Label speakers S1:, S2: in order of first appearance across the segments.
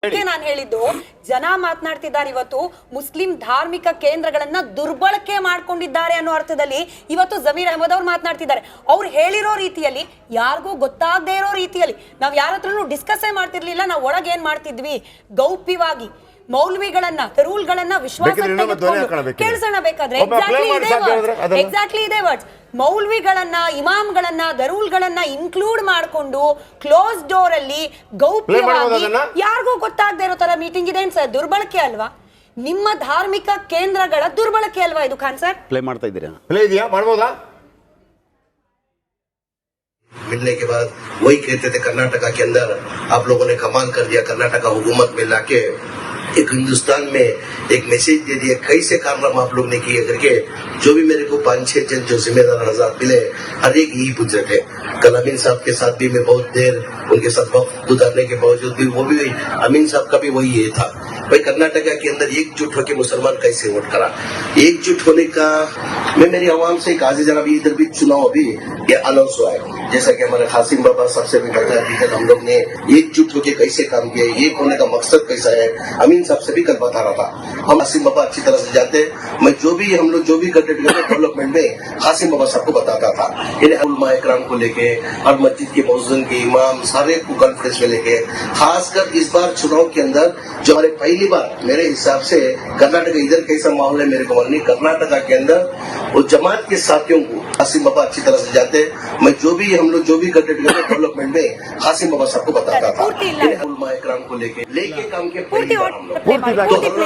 S1: ನಾನು ಹೇಳಿದ್ದು ಜನ ಮಾತನಾಡ್ತಿದ್ದಾರೆ ಇವತ್ತು ಮುಸ್ಲಿಂ ಧಾರ್ಮಿಕ ಕೇಂದ್ರಗಳನ್ನ ದುರ್ಬಳಕೆ ಮಾಡ್ಕೊಂಡಿದ್ದಾರೆ ಅನ್ನೋ ಅರ್ಥದಲ್ಲಿ ಇವತ್ತು ಜಮೀರ್ ಅಹಮದ್ ಅವರು ಮಾತನಾಡ್ತಿದ್ದಾರೆ. ಅವ್ರು ಹೇಳಿರೋ ರೀತಿಯಲ್ಲಿ ಯಾರಿಗೂ ಗೊತ್ತಾಗದೇ ಇರೋ ರೀತಿಯಲ್ಲಿ ನಾವ್ ಯಾರ ಹತ್ರನೂ ಡಿಸ್ಕಸ್ಸೇ ಮಾಡ್ತಿರ್ಲಿಲ್ಲ. ನಾವು ಒಳಗೆ ಏನ್ ಮಾಡ್ತಿದ್ವಿ, ಗೌಪ್ಯವಾಗಿ ಮೌಲ್ವಿಗಳನ್ನ ರೂಲ್ಗಳನ್ನ ವಿಶ್ವಾಸ ಕೇಳಿಸೋಣ ಬೇಕಾದ್ರೆ ಎಕ್ಸಾಕ್ಟ್ಲಿ ಇದೇ ವರ್ಡ್ಸ್ ಮೌಲ್ವಿಗಳನ್ನ ಇಮಾಮ್ಗಳನ್ನ ದರೂಲ್ಗಳನ್ನ ಇನ್ಕ್ಲೂಡ್ ಮಾಡಿಕೊಂಡು ಕ್ಲೋಸ್ ಡೋರ್ ಅಲ್ಲಿ ಗೌಪ್ಯವಾಗಿ ಯಾರಿಗೂ ಗೊತ್ತಾಗದೇ ಇರೋ ತರ ಮೀಟಿಂಗ್ ಇದೆ ಸರ್. ದುರ್ಬಳಕೆ ಅಲ್ವಾ? ನಿಮ್ಮ ಧಾರ್ಮಿಕ ಕೇಂದ್ರಗಳ ದುರ್ಬಳಕೆ ಅಲ್ವಾ ಇದು? ಖಾನ್ ಸರ್
S2: ಪ್ಲೇ ಮಾಡ್ತಾ ಇದ್ದೀರಾ?
S3: ಪ್ಲೇ ಇದೆಯಾ? ಮಾಡ್ಬೋದಾ?
S4: मिलने के बाद वही कहते थे कर्नाटका के अंदर आप लोगों ने कमाल कर दिया, कर्नाटका हुकूमत में लाके एक हिंदुस्तान में एक मैसेज दे दिया, कैसे कारनामा आप लोग ने किए करके। जो भी मेरे को 5-6 जन जो जिम्मेदार आजाद मिले हर एक यही पूछ रहे थे। कल अमीन साहब के साथ भी मैं बहुत देर उनके साथ वक्त गुजारने के बावजूद भी वो भी अमीन साहब का भी वही ये था, भाई कर्नाटका के अंदर एकजुट होकर मुसलमान कैसे वोट करा। एकजुट होने का मैं मेरी आवाम से एक आज जरा भी इधर भी चुनाव अभी ये अनाउंस हुआ है, जैसा कि हमारे खासिम बाबा सबसे भी बताया कि हम लोग ने एकजुट होकर कैसे काम किया, एक होने का मकसद कैसा है। अमीन साहब से भी कल बता रहा था, हम खासिम बाबा अच्छी तरह से जाते, मैं जो भी हम लोग जो भी करते डेवलपमेंट में खासिम बाबा सबको बताता था। इन्हें उलमा इकराम को लेके हर मस्जिद के मौजूद के इमाम सारे को कॉन्फ्रेंस में लेके, खासकर इस बार चुनाव के अंदर जो हमारे पहली बार मेरे हिसाब से कर्नाटक इधर कैसा माहौल है मेरे को मालूम नहीं, कर्नाटका के अंदर वो जमात के साथियों को खासिम बाबा अच्छी तरह से जाते, मैं जो भी हम लोग जो भी करते डेवलपमेंट में खासिम बाबा सबको बताता था। उलमा इकराम को लेके काम के पहली बार हम लोग तो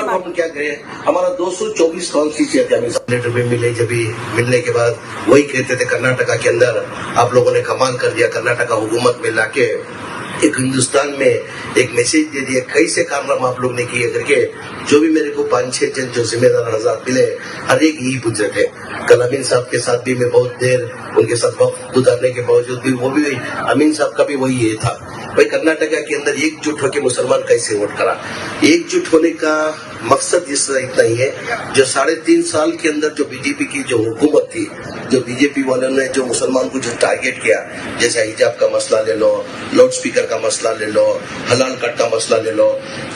S4: हम क्या करें, हमारा 224 कॉन्स्टिट्यूएंसी लेटर में मिले, जब मिलने के बाद वही कहते थे कर्नाटका के अंदर आप लोगों ने कमाल कर दिया, कर्नाटका हुकूमत में लाके एक हिंदुस्तान में एक मैसेज दे दिया, कैसे कारनामा आप लोग ने किए करके। जो भी मेरे को 5-6 जन जो जिम्मेदार आजाद मिले हर एक यही पूछ रहे थे। कल अमीन साहब के साथ भी मैं बहुत देर उनके साथ वक्त गुजारने के बावजूद भी वो भी अमीन साहब का भी वही ये था, भाई कर्नाटका के अंदर एकजुट होकर मुसलमान कैसे वोट करा। एकजुट होने का मकसद इतना ही है, जो 3.5 साल के अंदर जो बीजेपी की जो हुकूमत थी, जो बीजेपी वालों ने जो मुसलमान को जो टारगेट किया, जैसे हिजाब का मसला ले लो, लाउड स्पीकर का मसला ले लो, हलाल कट का मसला ले लो,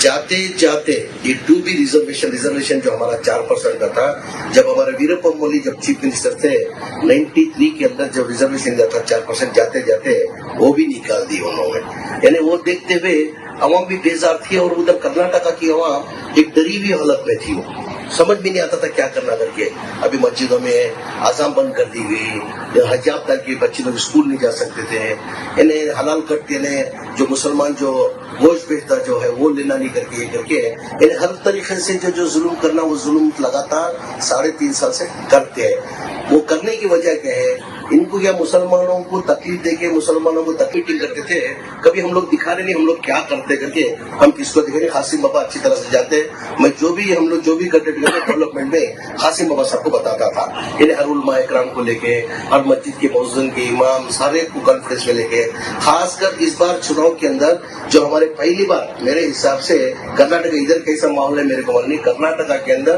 S4: जाते जाते ये 2B रिजर्वेशन जो हमारा 4% का था, जब हमारे वीरप्पा मोइली जब चीफ मिनिस्टर थे 93 के अंदर जब रिजर्वेशन दिया था 4%, जाते जाते वो भी निकाल दी उन्होंने। यानी वो देखते हुए अवाम भी बेजार थी और उधर कर्नाटका की अवाम एक डरी हुई हालत में थी, समझ भी नहीं आता था क्या करना करके। अभी मस्जिदों में आज़ान बंद कर दी गई, हिजाब तक के बच्चे लोग स्कूल नहीं जा सकते थे, इन्हें हलाल कट देने जो मुसलमान जो गोश्त बेचता जो है वो लेना नहीं करके इन्हें हर तरीके से जो जुल्म करना वो जुल्म लगातार 3.5 साल से करते हैं। वो करने की वजह क्या है, इनको क्या मुसलमानों को तकलीफ देके मुसलमानों को तकलीफ करते थे, कभी हम लोग दिखा रहे नहीं हम लोग क्या करते करके, हम किसको दिखे नहीं। खासिम बाबा अच्छी तरह से जाते, मैं जो भी हम लोग जो भी करते डेवलपमेंट में खासिम बाबा सबको बताता था। इन्हें हर उलमा इकराम को लेके हर मस्जिद के मौजूद के इमाम सारे को कॉन्फ्रेंस में लेके, खासकर इस बार चुनाव के अंदर जो हमारे पहली बार मेरे हिसाब से कर्नाटक इधर कैसा माहौल है मेरे को मालूम नहीं, कर्नाटका के अंदर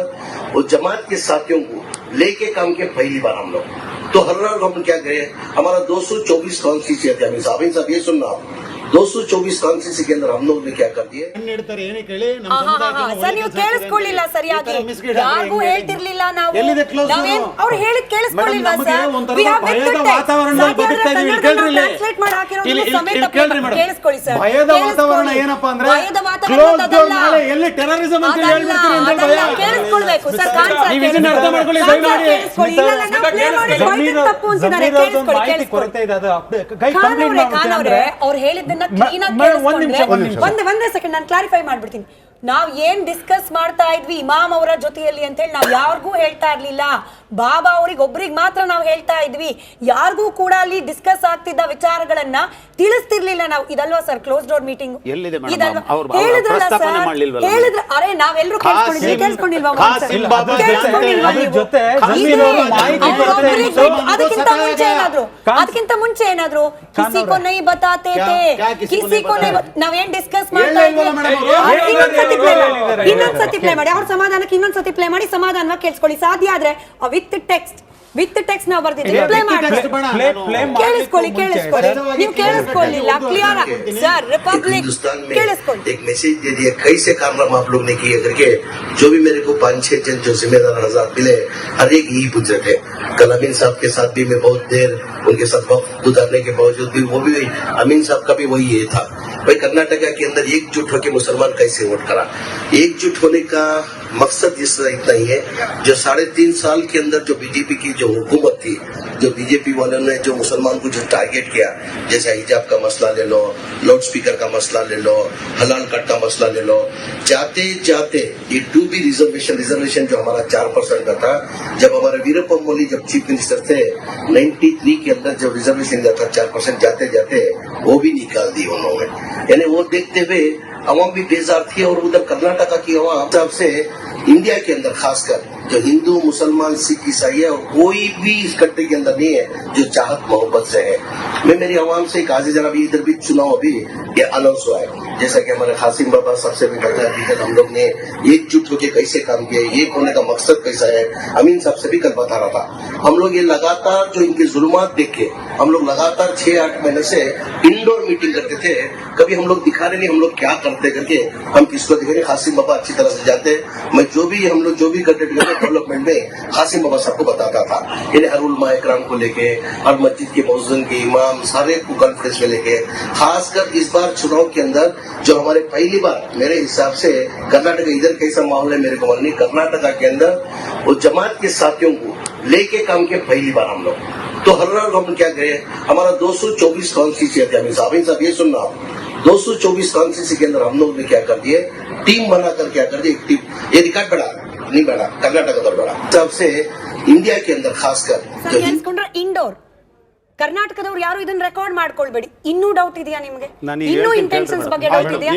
S4: वो जमात के साथियों को लेके काम के पहली बार हम लोग तो हर रोज हम क्या करें, हमारा 224 कॉन्स्टिट्यूएंसी साहब ये सुनना 224 कॉन्स्टिट्यूएंसी के अंदर हम लोग ने क्या कर दिए।
S1: ಸರ್ ನೀವು ಕೇಳಿಸ್ಕೊಳ್ಳಿಲ್ಲ ಸರಿಯಾಗಿ, ಯಾರಿಗೂ ಹೇಳ್ತಿರ್ಲಿಲ್ಲ ನಾವು, ಅವ್ರು ಹೇಳಿದ್ ಕೇಳಿಸ್ಕೊಳ್ಳಿಲ್ಲ ಸರ್. ಕೇಳಿಸ್ಕೊಳ್ಳಿ ಸರ್,
S2: ಭಯದ ವಾತಾವರಣ ಏನಪ್ಪಾ ಅಂದ್ರೆ ಟೆರರಿಸಂ ಅಂತ
S1: ಕೇಳಿಸ್ಕೊಳ್ಬೇಕು ಸರ್. ಅವ್ರು ಹೇಳಿದ್ದನ್ನ ಒಂದೇ ಸೆಕೆಂಡ್ ನಾನು ಕ್ಲಾರಿಫೈ ಮಾಡ್ಬಿಡ್ತೀನಿ. ನಾವ್ ಏನ್ ಡಿಸ್ಕಸ್ ಮಾಡ್ತಾ ಇದ್ವಿ ಇಮಾಮ್ ಅವರ ಜೊತೆಯಲ್ಲಿ ಅಂತ ಹೇಳಿ ನಾವ್ ಯಾರಿಗೂ ಹೇಳ್ತಾ ಇರ್ಲಿಲ್ಲ, ಬಾಬಾ ಅವ್ರಿಗೆ ಒಬ್ರಿಗೆ ಮಾತ್ರ ನಾವು ಹೇಳ್ತಾ ಇದ್ವಿ, ಯಾರಿಗೂ ಕೂಡ ಅಲ್ಲಿ ಡಿಸ್ಕಸ್ ಆಗ್ತಿದ್ದ ವಿಚಾರಗಳನ್ನ ತಿಳಿಸ್ತಿರ್ಲಿಲ್ಲ ನಾವು. ಇದಲ್ವಾ ಸರ್ ಕ್ಲೋಸ್ ಡೋರ್ ಮೀಟಿಂಗ್? ಹೇಳಿದ್ರಲ್ಲ ಸರ್, ಹೇಳಿದ್ರ ಅರೆ ನಾವೆಲ್ಲರೂ ಕೇಳಿಸ್ಕೊಂಡಿಲ್ವಾ? ಅದಕ್ಕಿಂತ ಮುಂಚೆ ಏನಾದ್ರು ಕಿಸಿ ಕೋ ನೈ ಬತಾತೆ थे, ಕಿಸಿ ಕೋ ನೈ ನಾವೇನ್ ಡಿಸ್ಕಸ್ ಮಾಡ್ತಾ ಇದ್ವಿ ಇನ್ನೊಂದ್ಸತಿ ಪ್ಲೇ ಮಾಡಿ, ಅವ್ರ ಸಮಾಧಾನಕ್ಕೆ ಇನ್ನೊಂದ್ಸತಿ ಪ್ಲೇ ಮಾಡಿ ಸಮಾಧಾನವಾಗಿ ಕೇಳಿಸ್ಕೊಳ್ಳಿ. ಸಾಧ್ಯ ಆದ್ರೆ ವಿತ್ ಟೆಕ್ಸ್ಟ್ ವಿತ್ ಟೆಕ್ಸ್ಟ್ ನಾವು ಬರ್ದಿದ್ದೀವಿ. ಪ್ಲೇ ಕೇಳಿಸ್ಕೊಳ್ಳಿ ನೀವು ಕೇಳಿಸ್ಕೊಳ್ಳಿಲ್ಲ ಕ್ಲಿಯರ್ ಸರ್. ರಿಪಬ್ಲಿಕ್ ಕೇಳಿಸ್ಕೊಳ್ಳಿ.
S4: एक मैसेज दे दिया कैसे कारनामा आप लोग ने किए करके, जो भी मेरे को 5-6 जन जो जिम्मेदार आजाद मिले हर एक यही पूछ रहे थे. कल अमीन साहब के साथ भी मैं बहुत देर उनके साथ वक्त गुजारने के बावजूद भी वो भी अमीन साहब का भी वही ये था, भाई कर्नाटका के अंदर एकजुट होकर मुसलमान कैसे वोट करा. एकजुट होने का मकसद इस इतना ही है, जो 3.5 साल के अंदर जो बीजेपी की जो हुकूमत थी, जो बीजेपी वालों ने जो मुसलमान को जो टारगेट किया, जैसे हिजाब का मसला ले लो, लाउड स्पीकर का मसला ले लो, हलाल कट का मसला ले लो, जाते जाते ये 2B रिजर्वेशन जो हमारा 4% का था, जब हमारे वीरप्पन मोइली जब चीफ मिनिस्टर थे 93 के अंदर जब रिजर्वेशन दिया था 4%, जाते जाते वो भी निकाल दी उन्होंने. यानी वो देखते हुए अवाम भी बेजार थी, और उधर कर्नाटका की अवाम हिसाब से इंडिया के अंदर खासकर जो हिंदू मुसलमान सिख ईसाई है, और कोई भी इस कंट्री के अंदर नहीं है जो चाहत मोहब्बत से है. मैं मेरी अवाम से एक आज जरा भी इधर भी चुनाव अभी ये अनाउंस हुआ है, जैसा कि हमारे खासिम बाबा सबसे भी बताया कि हम लोग ने एकजुट होकर कैसे काम किया, एक होने का मकसद कैसा है. अमीन साहब से भी कल बता रहा था, हम लोग ये लगातार जो इनके जुल्मात देख के हम लोग लगातार 6-8 महीने से इंडोर मीटिंग करते थे. कभी हम लोग दिखा रहे नहीं हम लोग क्या करते करके, हम किसको दिखाएंगे. खासिम बाबा अच्छी तरह से जानते हैं, मैं हम लोग जो भी कंटेंट करते डेवलपमेंट में खासिम बाबा सबको बताता था. यानी हर उलमा इकराम को लेके, हर मस्जिद के मौजूद के इमाम सारे को कॉन्फ्रेंस में लेके, खासकर इस बार चुनाव के अंदर जो हमारे पहली बार मेरे हिसाब से कर्नाटका इधर कैसा माहौल है मेरे को मालूम नहीं, कर्नाटका के अंदर वो जमात के साथियों को लेके काम किया पहली बार हम लोग. तो हर रोज हम क्या करें, हमारा 224 कॉन्स्टिट्यूंसी है. साहब ये सुनना, 224 कॉन्स्टिट्यूंसी के अंदर हम लोग ने क्या कर दिए, टीम बनाकर क्या कर दिए, एक टीम. ये रिकॉर्ड बढ़ा नहीं बढ़ा, कर्नाटका तो बढ़ा. सबसे इंडिया के अंदर खासकर
S1: ಕೇಳಿಸ್ಕೊಂಡ್ರೆ ಇಂಡೋರ್ ಕರ್ನಾಟಕದವ್ರು ಯಾರು ಇದನ್ನ ರೆಕಾರ್ಡ್ ಮಾಡ್ಕೊಳ್ಬೇಡಿ. ಇನ್ನೂ ಡೌಟ್ ಇದೆಯಾ ನಿಮ್ಗೆ? ಇನ್ನೂ ಇಂಟೆನ್ಷನ್ಸ್ ಬಗ್ಗೆ ಡೌಟ್ ಇದೆಯಾ?